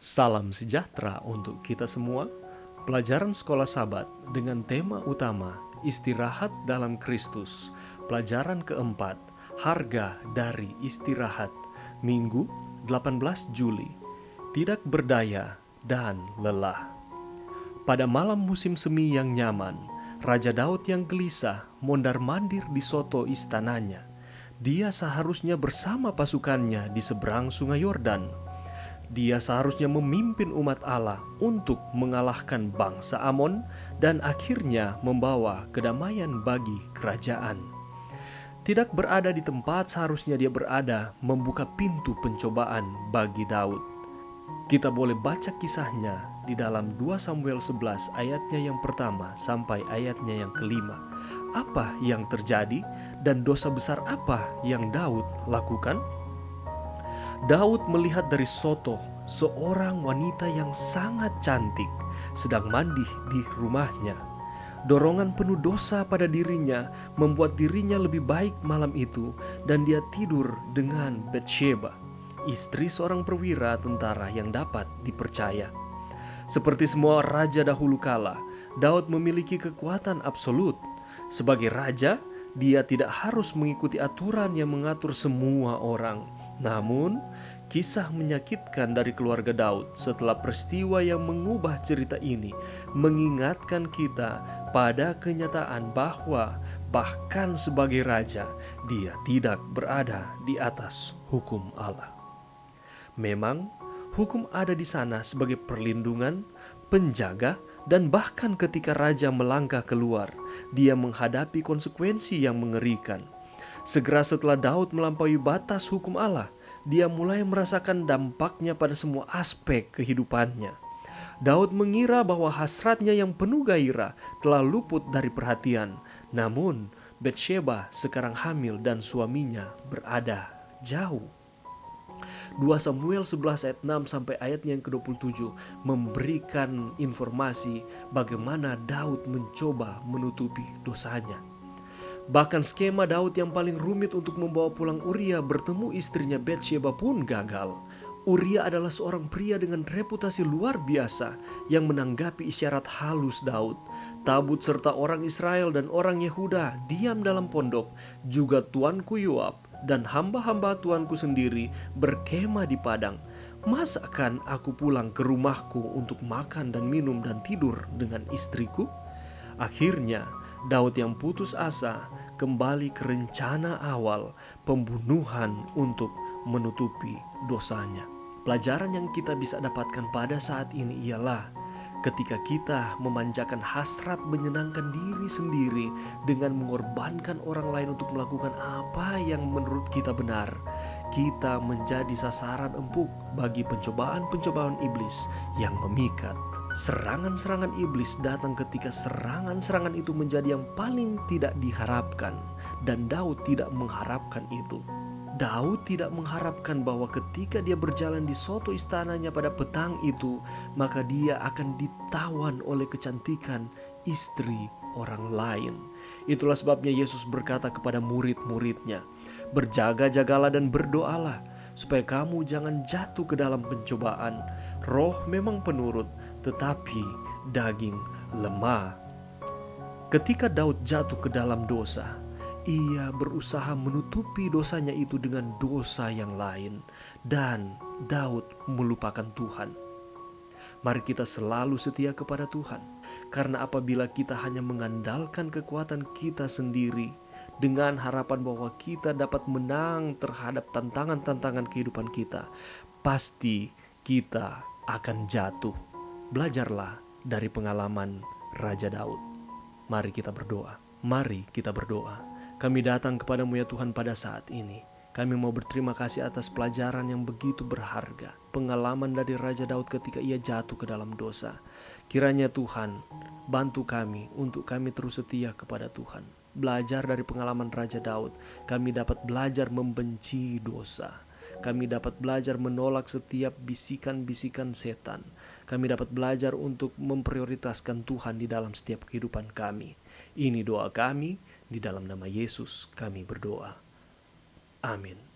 Salam sejahtera untuk kita semua. Pelajaran Sekolah Sabat dengan tema utama Istirahat dalam Kristus. Pelajaran keempat, Harga dari Istirahat. Minggu 18 Juli. Tidak berdaya dan lelah. Pada malam musim semi yang nyaman, Raja Daud yang gelisah mondar-mandir di soto istananya. Dia seharusnya bersama pasukannya di seberang Sungai Yordan. Dia seharusnya memimpin umat Allah untuk mengalahkan bangsa Amon dan akhirnya membawa kedamaian bagi kerajaan. Tidak berada di tempat seharusnya dia berada membuka pintu pencobaan bagi Daud. Kita boleh baca kisahnya di dalam 2 Samuel 11 ayatnya yang pertama sampai ayatnya yang kelima. Apa yang terjadi dan dosa besar apa yang Daud lakukan? Daud melihat dari soto seorang wanita yang sangat cantik sedang mandi di rumahnya. Dorongan penuh dosa pada dirinya membuat dirinya lebih baik malam itu, dan dia tidur dengan Batsheba, istri seorang perwira tentara yang dapat dipercaya. Seperti semua raja dahulu kala, Daud memiliki kekuatan absolut. Sebagai raja, dia tidak harus mengikuti aturan yang mengatur semua orang. Namun, kisah menyakitkan dari keluarga Daud setelah peristiwa yang mengubah cerita ini mengingatkan kita pada kenyataan bahwa bahkan sebagai raja, dia tidak berada di atas hukum Allah. Memang, hukum ada di sana sebagai perlindungan, penjaga, dan bahkan ketika raja melangkah keluar, dia menghadapi konsekuensi yang mengerikan. Segera setelah Daud melampaui batas hukum Allah, dia mulai merasakan dampaknya pada semua aspek kehidupannya. Daud mengira bahwa hasratnya yang penuh gairah telah luput dari perhatian. Namun, Batsheba sekarang hamil dan suaminya berada jauh. 2 Samuel 11 ayat 6 sampai ayatnya yang ke-27 memberikan informasi bagaimana Daud mencoba menutupi dosanya. Bahkan skema Daud yang paling rumit untuk membawa pulang Uria bertemu istrinya Batsheba pun gagal. Uria adalah seorang pria dengan reputasi luar biasa yang menanggapi isyarat halus Daud. Tabut serta orang Israel dan orang Yehuda diam dalam pondok. Juga tuanku Yoab dan hamba-hamba tuanku sendiri berkemah di padang. Masakan aku pulang ke rumahku untuk makan dan minum dan tidur dengan istriku? Akhirnya Daud yang putus asa kembali ke rencana awal pembunuhan untuk menutupi dosanya. Pelajaran yang kita bisa dapatkan pada saat ini ialah ketika kita memanjakan hasrat menyenangkan diri sendiri dengan mengorbankan orang lain untuk melakukan apa yang menurut kita benar, kita menjadi sasaran empuk bagi pencobaan-pencobaan iblis yang memikat. Serangan-serangan iblis datang ketika serangan-serangan itu menjadi yang paling tidak diharapkan, dan Daud tidak mengharapkan itu. Daud tidak mengharapkan bahwa ketika dia berjalan di soto istananya pada petang itu, maka dia akan ditawan oleh kecantikan istri orang lain. Itulah sebabnya Yesus berkata kepada murid-muridnya, "Berjaga-jagalah dan berdoalah, supaya kamu jangan jatuh ke dalam pencobaan. Roh memang penurut, tetapi daging lemah." Ketika Daud jatuh ke dalam dosa, ia berusaha menutupi dosanya itu dengan dosa yang lain, dan Daud melupakan Tuhan. Mari kita selalu setia kepada Tuhan, karena apabila kita hanya mengandalkan kekuatan kita sendiri dengan harapan bahwa kita dapat menang terhadap tantangan-tantangan kehidupan kita, pasti kita akan jatuh. Belajarlah dari pengalaman Raja Daud. Mari kita berdoa. Mari kita berdoa. Kami datang kepadamu ya Tuhan pada saat ini. Kami mau berterima kasih atas pelajaran yang begitu berharga. Pengalaman dari Raja Daud ketika ia jatuh ke dalam dosa. Kiranya Tuhan bantu kami untuk kami terus setia kepada Tuhan. Belajar dari pengalaman Raja Daud, kami dapat belajar membenci dosa. Kami dapat belajar menolak setiap bisikan-bisikan setan. Kami dapat belajar untuk memprioritaskan Tuhan di dalam setiap kehidupan kami. Ini doa kami, di dalam nama Yesus kami berdoa. Amin.